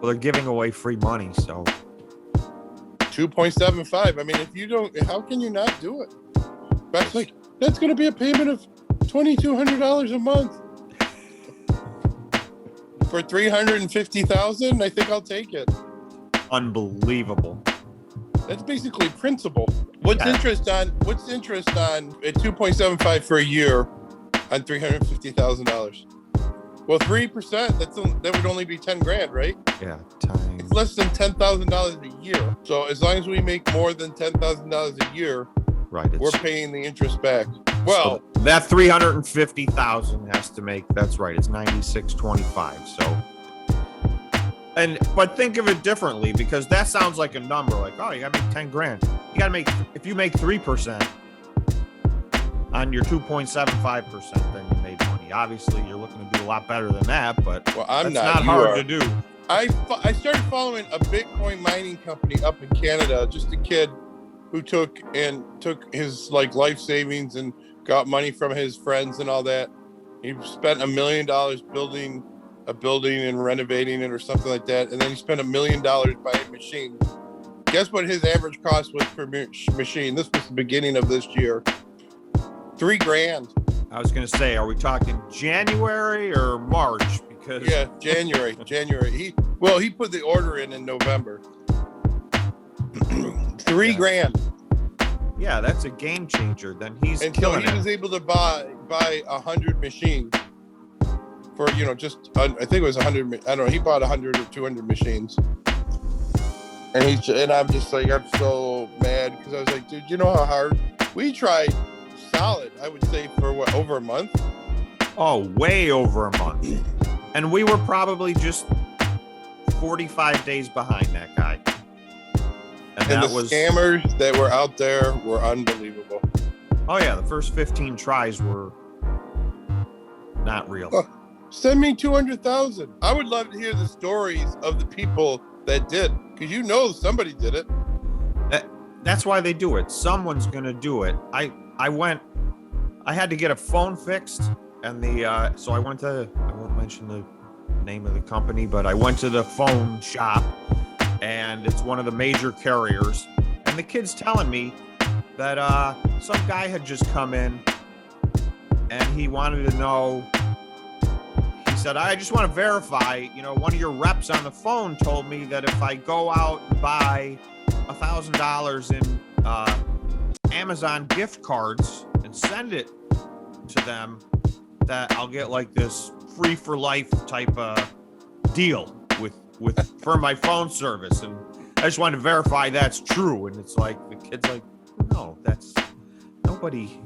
Well, they're giving away free money, so 2.75. I mean, if you don't, how can you not do it? That's like, that's going to be a payment of $2,200 a month for $350,000. I think I'll take it. Unbelievable. That's basically principal. What's interest on at 2.75 for a year on $350,000? Well, 3%. That would only be $10,000, right? Yeah, it's less than $10,000 a year. So as long as we make more than $10,000 a year, right, we're paying the interest back. Well, so that $350,000 has to make. That's right. It's $96.25. So. But think of it differently, because that sounds like a number like, oh, you gotta make $10,000. You gotta make, if you make 3% on your 2.75%, then you made money. Obviously, you're looking to do a lot better than that, but that's not hard to do. I started following a Bitcoin mining company up in Canada. Just a kid who took his like life savings and got money from his friends and all that. He spent $1 million building a building and renovating it or something like that, and then he spent $1 million buying machines. Guess what his average cost was per machine? This was the beginning of this year. $3,000. I was gonna say, are we talking January or March? Because yeah, January. He put the order in November. $3,000. Yeah, that's a game changer. Then he's and so he was able to buy 100 machines. For, just, I think it was 100, I don't know, he bought 100 or 200 machines. And I'm just like, I'm so mad, because I was like, dude, you know how hard? We tried solid, I would say, for over a month? Oh, way over a month. And we were probably just 45 days behind that guy. And the scammers that were out there were unbelievable. Oh, yeah, the first 15 tries were not real. Send me 200,000. I would love to hear the stories of the people that did, because somebody did it. That's why they do it. Someone's gonna do it. I had to get a phone fixed, and so I went to, I won't mention the name of the company, but I went to the phone shop, and it's one of the major carriers, and the kid's telling me that some guy had just come in, and he wanted to know. Said, I just want to verify, one of your reps on the phone told me that if I go out and buy $1,000 in Amazon gift cards and send it to them, that I'll get like this free for life type deal for my phone service. And I just want to verify that's true. And it's like, the kid's like, no, that's nobody.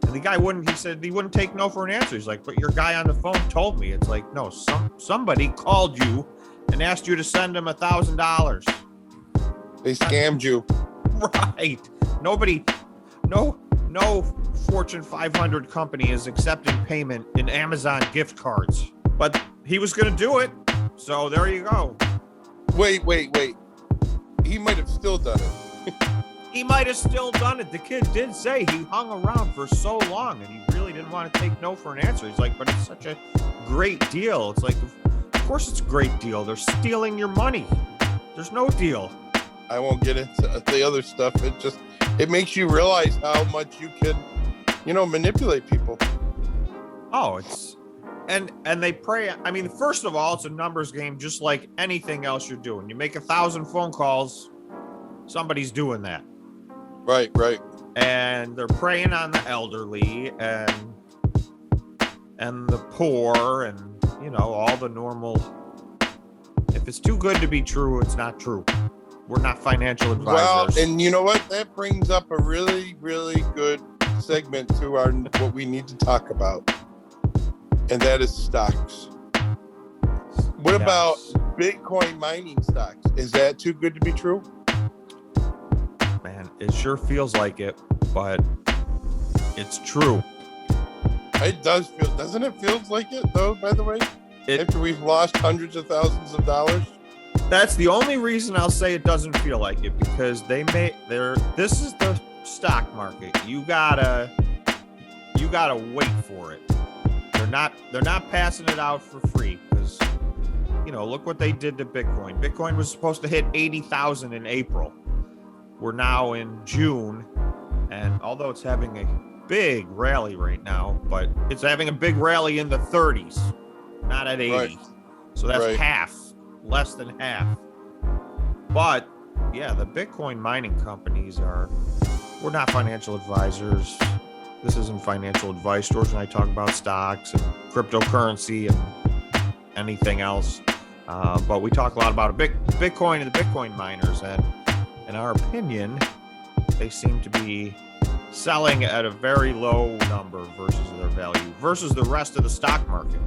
And the guy he said he wouldn't take no for an answer. He's like, but your guy on the phone told me. It's like, no, somebody called you and asked you to send him $1,000. They scammed you. Right. No Fortune 500 company is accepting payment in Amazon gift cards. But he was going to do it. So there you go. Wait. He might have still done it. He might have still done it. The kid did say he hung around for so long and he really didn't want to take no for an answer. He's like, but it's such a great deal. It's like, of course it's a great deal. They're stealing your money. There's no deal. I won't get into the other stuff. It makes you realize how much you can, manipulate people. Oh, and they pray. I mean, first of all, it's a numbers game, just like anything else you're doing. You make 1,000 phone calls, somebody's doing that. Right. And they're preying on the elderly and the poor and, all the normal. If it's too good to be true, it's not true. We're not financial advisors. Well, and you know what? That brings up a really, really good segment to what we need to talk about. And that is stocks. What about Bitcoin mining stocks? Is that too good to be true? Man, it sure feels like it, but it's true. It does feel, doesn't it feel like it though, by the way? After we've lost hundreds of thousands of dollars? That's the only reason I'll say it doesn't feel like it, because this is the stock market. You gotta wait for it. They're not passing it out for free, because look what they did to Bitcoin. Bitcoin was supposed to hit 80,000 in April. We're now in June, and although it's having a big rally right now, but it's having a big rally in the 30s, not at 80. Right. So that's Right. half, less than half. But yeah, the Bitcoin mining companies we're not financial advisors. This isn't financial advice. George and I talk about stocks and cryptocurrency and anything else. But we talk a lot about Bitcoin and the Bitcoin miners. And in our opinion, they seem to be selling at a very low number versus their value, versus the rest of the stock market.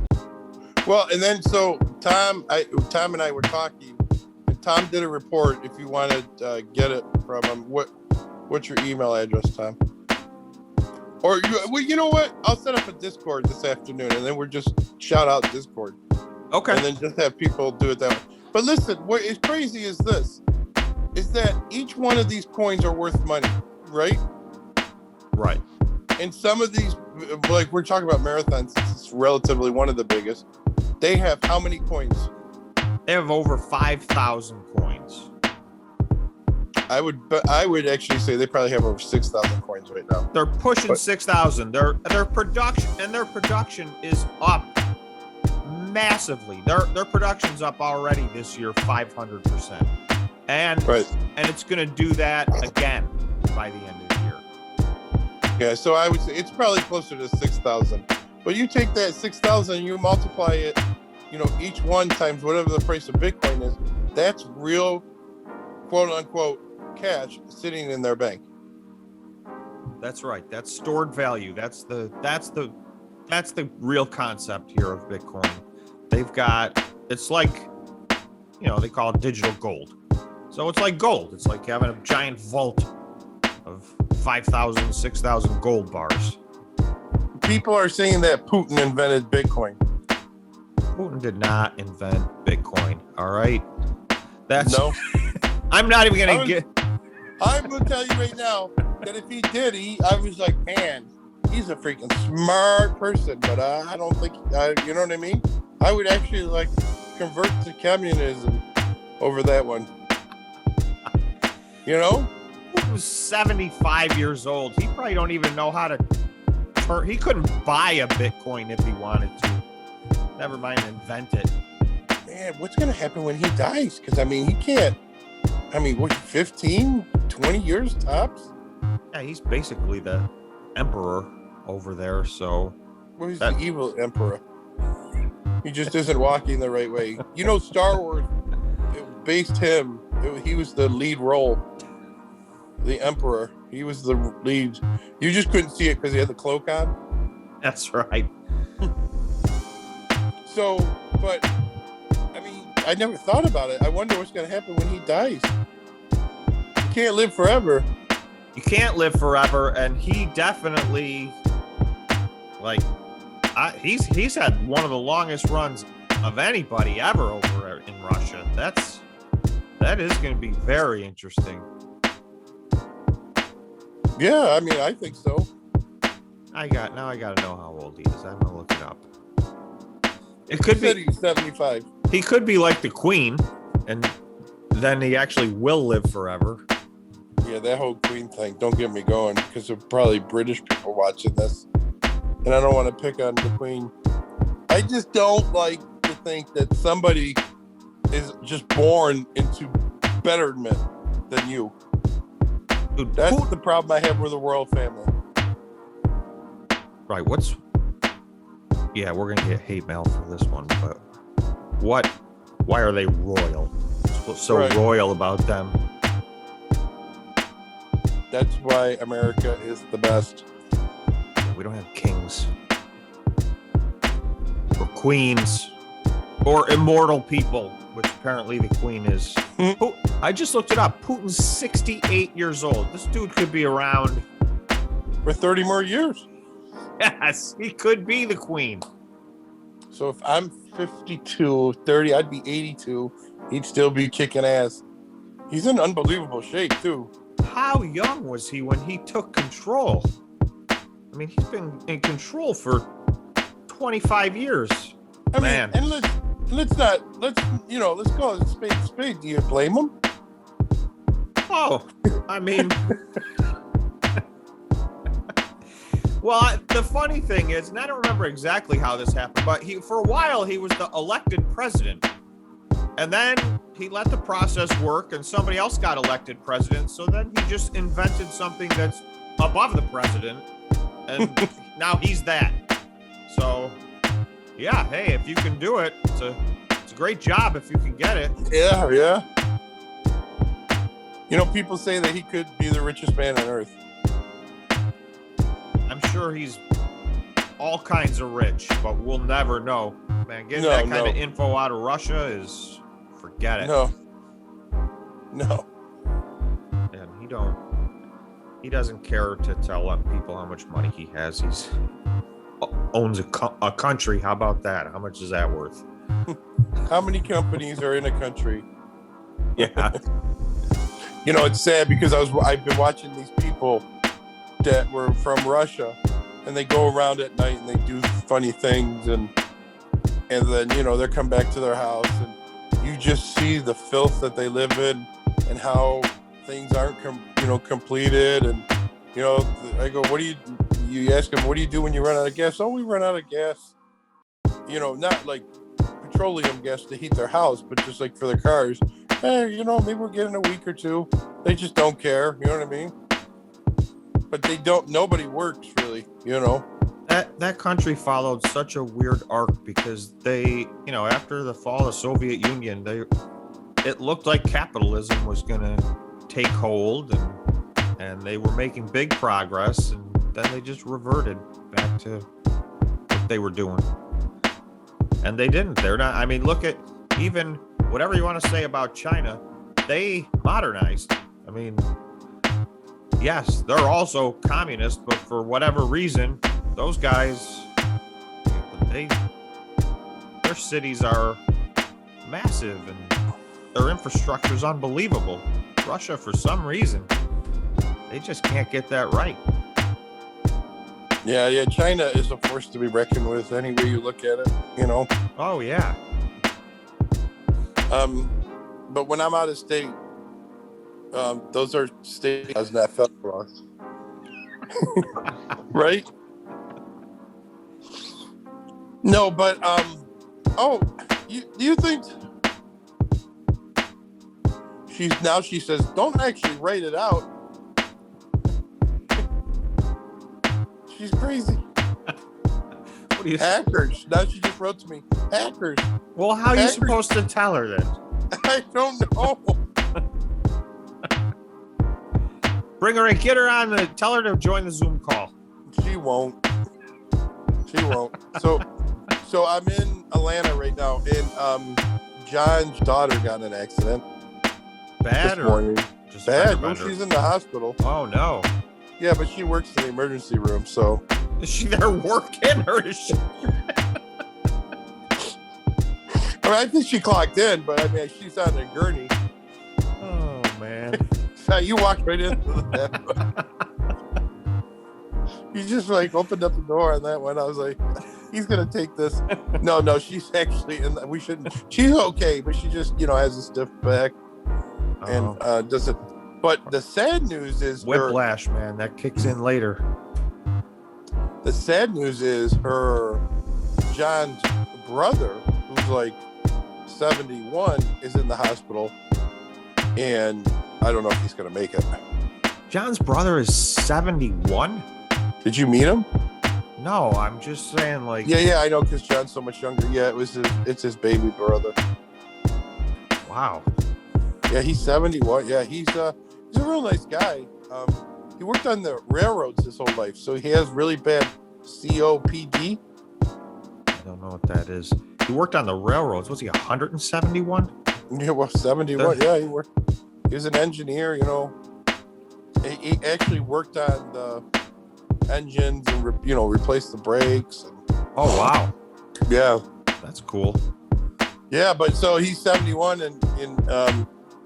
Well, and then so Tom and I were talking, and Tom did a report. If you want to get it from him, what's your email address, Tom? Or you know what? I'll set up a Discord this afternoon, and then we're just shout out Discord. Okay. And then just have people do it that way. But listen, what is crazy is this: is that each one of these coins are worth money, right? Right. And some of these, like we're talking about marathons, it's relatively one of the biggest. They have how many coins? They have over 5,000 coins. I would actually say they probably have over 6,000 coins right now. They're pushing 6,000. Their production is up massively. Their production's up already this year 500%. And it's going to do that again by the end of the year. Yeah, so I would say it's probably closer to 6,000. But you take that 6,000 and you multiply it, each one times whatever the price of Bitcoin is, that's real, quote unquote, cash sitting in their bank. That's right. That's stored value. That's the real concept here of Bitcoin. It's like, they call it digital gold. So it's like gold. It's like having a giant vault of 5,000, 6,000 gold bars. People are saying that Putin invented Bitcoin. Putin did not invent Bitcoin. All right. No. I'm not even going to get. I'm going to tell you right now that if he did, I was like, man, he's a freaking smart person. But I don't think, you know what I mean? I would actually convert to communism over that one. Putin was 75 years old. He probably don't even know how to turn. He couldn't buy a Bitcoin if he wanted to. Never mind invent it. Man, what's going to happen when he dies? Because, he can't. What, 15, 20 years tops? Yeah, he's basically the emperor over there, so... Well, he's the evil emperor. He just isn't walking the right way. Star Wars, it based him. He was the lead role. The emperor. He was the lead. You just couldn't see it because he had the cloak on. That's right. So, but... I never thought about it. I wonder what's going to happen when he dies. You can't live forever. You can't live forever, and he definitely, he's had one of the longest runs of anybody ever over in Russia. That is going to be very interesting. Yeah, I think so. I got to know how old he is. I'm going to look it up. It could be he's 75. He could be like the Queen, and then he actually will live forever. Yeah, that whole Queen thing. Don't get me going, because there are probably British people watching this, and I don't want to pick on the Queen. I just don't like to think that somebody is just born into betterment than you. Dude, that's the problem I have with the royal family. Right. Yeah, we're gonna get hate mail for this one, but why are they royal? What's so royal about them? That's why America is the best. We don't have kings or queens or immortal people, which apparently the Queen is. I just looked it up. Putin's 68 years old. This dude could be around for 30 more years. Yes, he could be the Queen. So if I'm 52, 30, I'd be 82. He'd still be kicking ass. He's in unbelievable shape, too. How young was he when he took control? He's been in control for 25 years. And listen, let's call it a spade. Do you blame him? Oh, I mean, well, the funny thing is, and I don't remember exactly how this happened, but for a while he was the elected president, and then he let the process work, and somebody else got elected president. So then he just invented something that's above the president, and now he's that. So, yeah, hey, if you can do it, it's a great job if you can get it. Yeah. You know, people say that he could be the richest man on earth. I'm sure he's all kinds of rich, but we'll never know. Man, getting that kind of info out of Russia is, forget it. No. And he doesn't care to tell people how much money he has. He's owns a country. How about that? How much is that worth? How many companies are in a country? Yeah. You know, it's sad because I've been watching these people that were from Russia, and they go around at night and they do funny things, and then, you know, they come back to their house and you just see the filth that they live in and how things aren't completed. And, you know, I go, you ask them, what do you do when you run out of gas? Oh, we run out of gas. You know, not like petroleum gas to heat their house, but just like for their cars. Hey, you know, maybe we'll get in a week or two. They just don't care. You know what I mean? But nobody works really, you know. That country followed such a weird arc because they, you know, after the fall of the Soviet Union, it looked like capitalism was going to take hold, and they were making big progress, and then they just reverted back to what they were doing. And they didn't. They're not. I mean, look at even whatever you want to say about China, they modernized. I mean, yes, they're also communist, but for whatever reason, those guys, their cities are massive and their infrastructure is unbelievable. Russia, for some reason, they just can't get that right. Yeah. China is a force to be reckoned with any way you look at it, you know. Oh, yeah. But when I'm out of state, those are state laws, not federal laws. Right? No, but do you think she says don't actually write it out? She's crazy. What do you Hackers. Now she just wrote to me. Hackers. Well, how are you supposed to tell her then? I don't know. Bring her in, get her on tell her to join the Zoom call. She won't. So I'm in Atlanta right now, and John's daughter got in an accident. Bad this morning. Just bad? No, she's in the hospital. Oh no. Yeah, but she works in the emergency room, so. Is she there working, or is she? I mean, I think she clocked in, but I mean, she's on a gurney. Oh man. You walked right into that. You just like opened up the door on that one. I was like, he's gonna take this. No, she's actually we shouldn't. She's okay, but she just has a stiff back and doesn't. But the sad news is whiplash, man. That kicks in later. The sad news is John's brother, who's like 71, is in the hospital, and I don't know if he's gonna make it. John's brother is 71? Did you meet him? No, I'm just saying, like. Yeah, I know, because John's so much younger. Yeah, it's his baby brother. Wow. Yeah, he's 71. Yeah, he's a real nice guy. He worked on the railroads his whole life, so he has really bad COPD. I don't know what that is. He worked on the railroads. Was he 171? Yeah, well, 71. Yeah, he worked. He was an engineer. He actually worked on the engines and replaced the brakes. Oh wow. Yeah, that's cool. Yeah, but so he's 71 and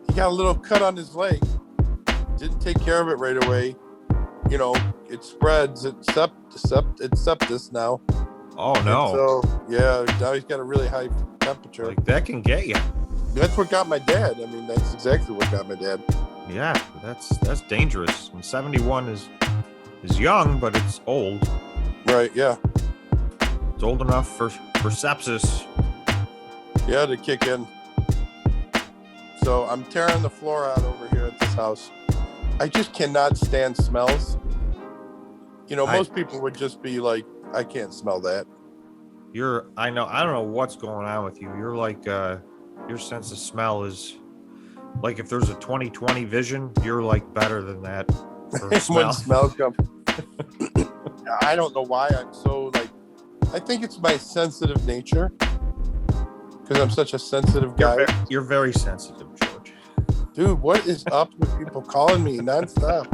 he got a little cut on his leg. Didn't take care of it right away. It spreads. It's sepsis now, Oh And no. so, yeah, now he's got a really high temperature. Like that can get you. That's what got my dad. I mean, that's exactly what got my dad. Yeah, that's dangerous. And 71 is young, but it's old. Right, yeah. It's old enough for sepsis. Yeah, to kick in. So I'm tearing the floor out over here at this house. I just cannot stand smells. You know, most people would just be like, I can't smell that. I don't know what's going on with you. You're like, your sense of smell is like, if there's a 20/20 vision, you're like better than that for smell. When smells come. I don't know why I'm so like, I think it's my sensitive nature because I'm such a sensitive guy. You're very sensitive, George. Dude, what is up with people calling me nonstop?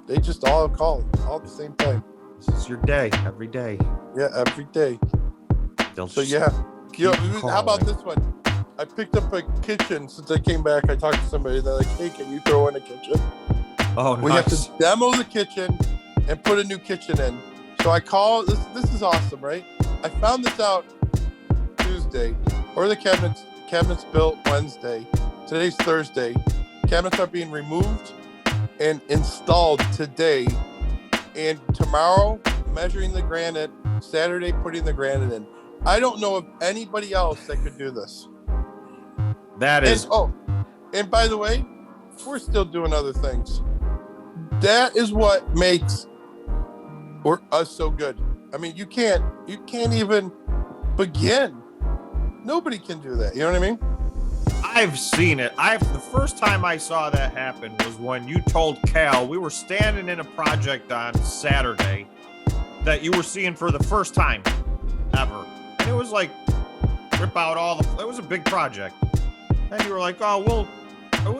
They just all call all at the same time. This is your day, every day. Yeah, every day. So yeah, how about this one? I picked up a kitchen since I came back. I talked to somebody. They're like, "Hey, can you throw in a kitchen?" Oh, nice. We have to demo the kitchen and put a new kitchen in. So I call. This is awesome, right? I found this out Tuesday, or the cabinets built Wednesday. Today's Thursday. Cabinets are being removed and installed today. And tomorrow, measuring the granite. Saturday, putting the granite in. I don't know of anybody else that could do this. That is. And by the way, we're still doing other things. That is what makes us so good. I mean, you can't even begin. Nobody can do that. You know what I mean? I've seen it. The first time I saw that happen was when you told Cal, we were standing in a project on Saturday that you were seeing for the first time ever. And it was like, rip out it was a big project. And you were like, oh,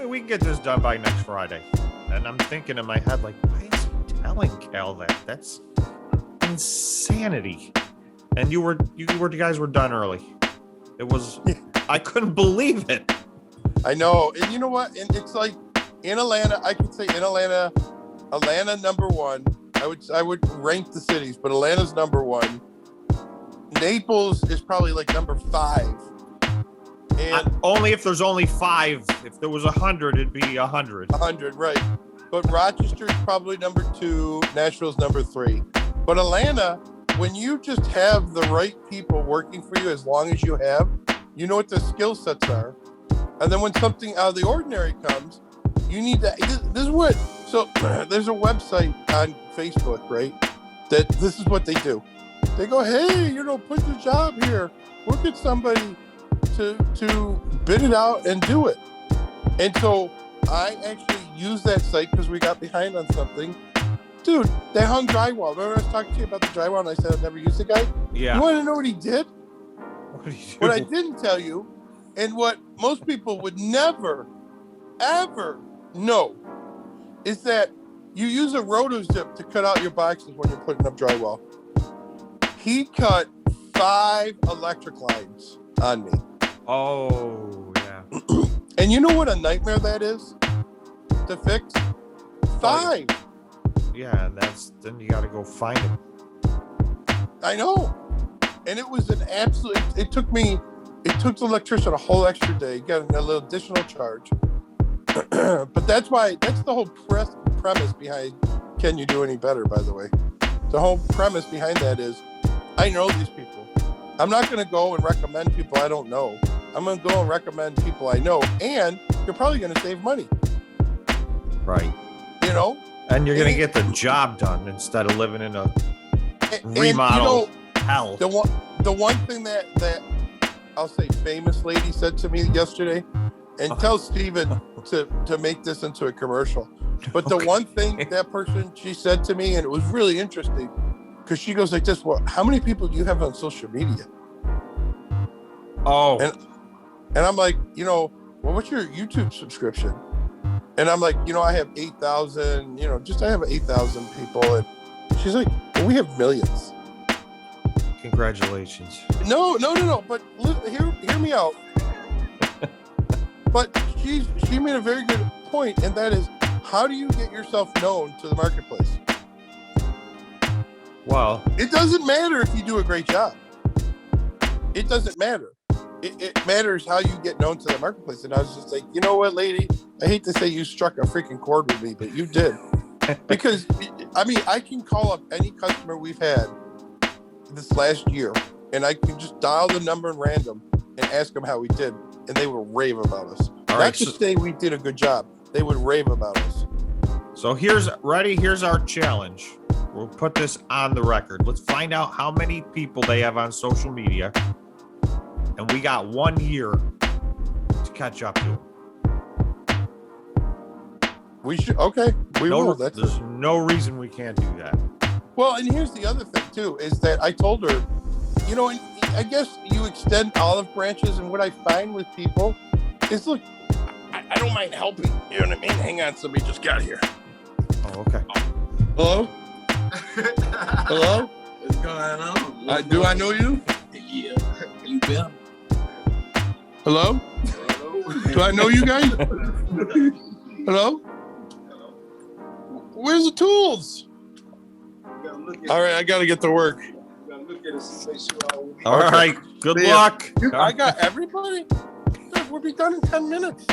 we can get this done by next Friday. And I'm thinking in my head, like, why is he telling Cal that? That's insanity. And you guys were done early. It was, I couldn't believe it. I know. And you know what? And it's like in Atlanta, I could say in Atlanta number one. I would rank the cities, but Atlanta's number one. Naples is probably like number 5. And only if there's only 5. If there was 100, it'd be 100. 100, right. But Rochester's probably number 2. Nashville's number 3. But Atlanta, when you just have the right people working for you, as long as you have, you know what the skill sets are. And then when something out of the ordinary comes, you need to, this is what, so there's a website on Facebook, right? That this is what they do. They go, hey, put your job here. We'll get somebody to bid it out and do it. And so I actually used that site because we got behind on something. Dude, they hung drywall. Remember I was talking to you about the drywall and I said I'd never used the guy? Yeah. You want to know what he did? What did he do? What I didn't tell you, and what most people would never, ever know, is that you use a rotozip to cut out your boxes when you're putting up drywall. He cut 5 electric lines on me. Oh, yeah. And you know what a nightmare that is to fix? 5. Yeah, then you got to go find him. I know. And it was an absolute, it took the electrician a whole extra day, got a little additional charge. But that's the whole premise behind Can You Do Any Better, by the way. The whole premise behind that is, I know these people. I'm not going to go and recommend people I don't know. I'm going to go and recommend people I know, and you're probably going to save money. Right. And you're going to get the job done instead of living in a remodel hell. The one thing that I'll say famous lady said to me yesterday, and tell Steven to make this into a commercial. But the one thing that person, she said to me, and it was really interesting, because she goes like this, well, how many people do you have on social media? Oh. And I'm like, well, what's your YouTube subscription? And I'm like, I have 8,000, I have 8,000 people. And she's like, well, we have millions. Congratulations. No. But hear me out. But she made a very good point, and that is, how do you get yourself known to the marketplace? Well, it doesn't matter if you do a great job. It doesn't matter. It matters how you get known to the marketplace. And I was just like, you know what, lady? I hate to say you struck a freaking chord with me, but you did. Because, I mean, I can call up any customer we've had this last year, and I can just dial the number in random and ask them how we did, and they will rave about us. All Not right, just so- say we did a good job. They would rave about us. so here's our challenge. We'll put this on the record. Let's find out how many people they have on social media. And we got 1 year to catch up to. We should. Okay, we will. There's no reason we can't do that. Well, and here's the other thing too, is that I told her, you know, and I guess you extend olive branches, and what I find with people is, look, I don't mind helping. You know what I mean? Hang on, somebody just got here. Oh, okay. Hello? Hello? What's going on? Do I know you? Yeah, you bet. Hello? Do I know you guys? Hello? Where's the tools? All right, I got to get to work. All right. Good See ya. luck. I got everybody. We'll be done in 10 minutes.